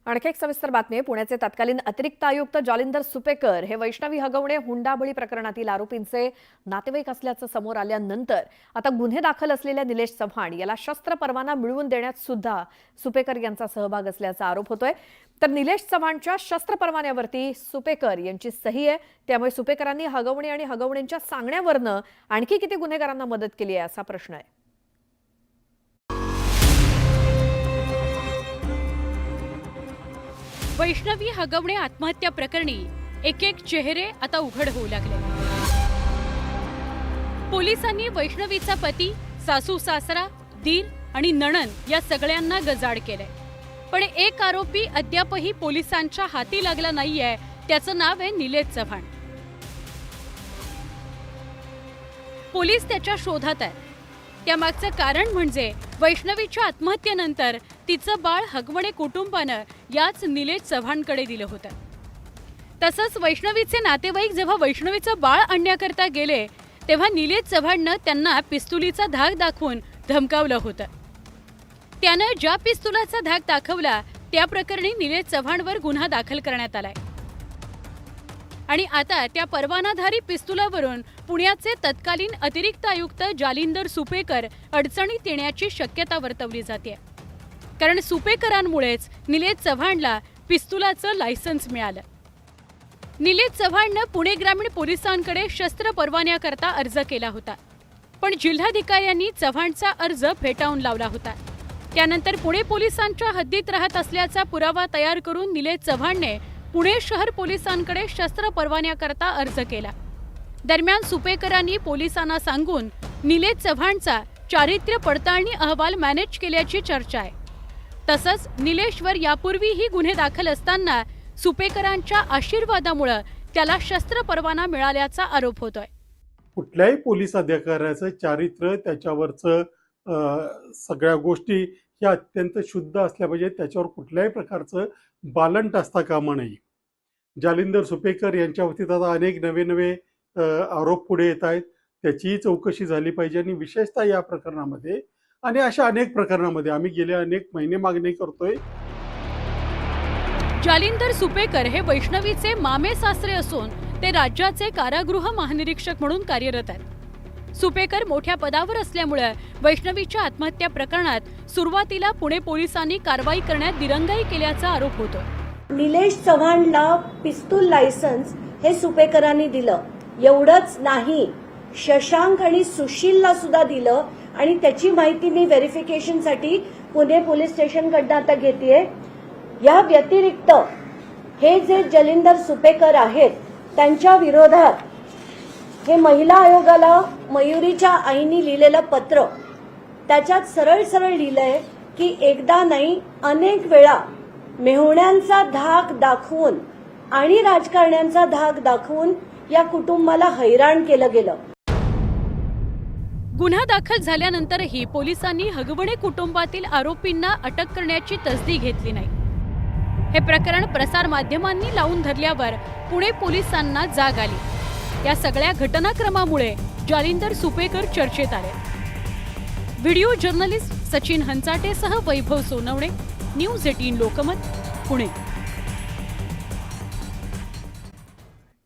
आणखी एक सविस्तर बातमी आहे। पुण्याचे तत्कालीन अतिरिक्त आयुक्त जालिंदर सुपेकर हे वैष्णवी हगवणे हुंडाबळी प्रकरणातील आरोपींचे नातेवाईक असल्याचं समोर आल्यानंतर आता गुन्हे दाखल असलेल्या निलेश चव्हाण याला शस्त्र परवाना मिळवून देण्यात सुद्धा सुपेकर यांचा सहभाग असल्याचा आरोप होतोय। तर निलेश चव्हाणच्या शस्त्र परवान्यावरती सुपेकर यांची सही आहे। त्यामुळे सुपेकरांनी हगवणे आणि हगवणेंच्या सांगण्यावरनं आणखी किती गुन्हेगारांना मदत केली आहे असा प्रश्न आहे। वैष्णवी हगवणे आत्महत्या प्रकरणी एक एक चेहरे आता उघड होऊ लागले। पोलिसांनी वैष्णवीचा पती, सासू सासरा, दीर आणि नणंद या सगळ्यांना गजाड केले। पण एक आरोपी अद्यापही पोलिसांच्या हाती लागला नाहीये, त्याचं नाव आहे निलेश चव्हाण। पोलीस त्याच्या शोधात आहेत। त्यामागचं कारण म्हणजे वैष्णवीच्या आत्महत्येनंतर तिचं बाळ हगवणे कुटुंबानं याच निलेश चव्हाणकडे दिलं होतं। तसंच वैष्णवीचे नातेवाईक जेव्हा वैष्णवीचं बाळ आणण्याकरता गेले तेव्हा निलेश चव्हाणनं त्यांना पिस्तुलीचा धाक दाखवून धमकावलं होतं। त्यानं ज्या पिस्तुलाचा धाक दाखवला त्या प्रकरणी निलेश चव्हाणवर गुन्हा दाखल करण्यात आलाय आणि आता त्या परवानाधारी पिस्तुलावरून पुण्याचे तत्कालीन अतिरिक्त आयुक्त जालिंदर सुपेकर अडचणीत येण्याची शक्यता वर्तवली जाते। कारण सुपेकरांमुळेच निलेश चव्हाणला पिस्तुलाचं लायसन्स मिळालं। निलेश चव्हाणनं पुणे ग्रामीण पोलिसांकडे शस्त्र परवान्याकरता अर्ज केला होता, पण जिल्हाधिकाऱ्यांनी चव्हाणचा अर्ज फेटाळून लावला होता। त्यानंतर पुणे पोलिसांच्या हद्दीत राहत असल्याचा पुरावा तयार करून निलेश चव्हाणने पुणे शहर पोलिसांकडे शस्त्र परवान्याकरता अर्ज केला। दरम्यान सुपेकरांनी पोलिसांना सांगून निलेश चव्हाणचा चारित्र्य पडताळणी अहवाल मॅनेज केल्याची चर्चा आहे। तसंच निलेशवर यापूर्वीही गुन्हे दाखल असताना सुपेकरांच्या आशीर्वादामुळे त्याला शस्त्र परवाना मिळाल्याचा आरोप होतोय। कुठल्याही पोलीस अधिकाऱ्याचं चारित्र्य, त्याच्यावरचं सगळ्या गोष्टी ह्या अत्यंत शुद्ध असल्या पाहिजे। त्याच्यावर कुठल्याही प्रकारचं बालंट असता कामा नये। जालिंदर सुपेकर यांच्या बाबतीत आता अनेक नवे आरोप पुढे येत आहेत, त्याचीही चौकशी झाली पाहिजे। आणि विशेषतः या प्रकरणामध्ये आणि अशा अनेक प्रकरणामध्ये आम्ही गेले अनेक महिने मागणी करतोय। जालिंदर सुपेकर हे वैष्णवीचे मामे सासरे असून ते राज्याचे कारागृह महानिरीक्षक म्हणून कार्यरत आहेत। सुपेकर मोठ्या पदावर असल्यामुळे वैष्णवीच्या आत्महत्या प्रकरणात सुरुवातीला पुणे पोलिसांनी कारवाई करण्यात दिरंगाई केल्याचा आरोप होतो। निलेश चव्हाणला पिस्तूल लायसन्स हे सुपेकरांनी दिलं। एवढंच नाही, शशांक आणि सुशीलला सुद्धा दिलं आणि त्याची माहिती मी व्हेरिफिकेशनसाठी पुणे पोलीस स्टेशनकडनं आता घेतेय। या व्यतिरिक्त हे जे जालिंदर सुपेकर आहेत त्यांच्या विरोधात हे महिला आयोगाला मयुरीच्या आईनी लिहिलेलं पत्र, त्याच्यात सरळ सरळ लिहिलंय की एकदा नाही अनेक वेळा मेहुण्यांचा धाक दाखवून आणि राजकारण्यांचा धाक दाखवून या कुटुंबाला हैराण केलं गेलं। गुन्हा दाखल झाल्यानंतरही पोलिसांनी हगवणे कुटुंबातील आरोपींना अटक करण्याची तसदी घेतली नाही। हे प्रकरण प्रसार माध्यमांनी लावून धरल्यावर पुणे पोलिसांना जाग आली। या सगळ्या घटनाक्रमामुळे जालिंदर सुपेकर चर्चेत आले। व्हिडिओ जर्नलिस्ट सचिन हंचाटेसह वैभव सोनवणे, न्यूज 18 लोकमत, पुणे।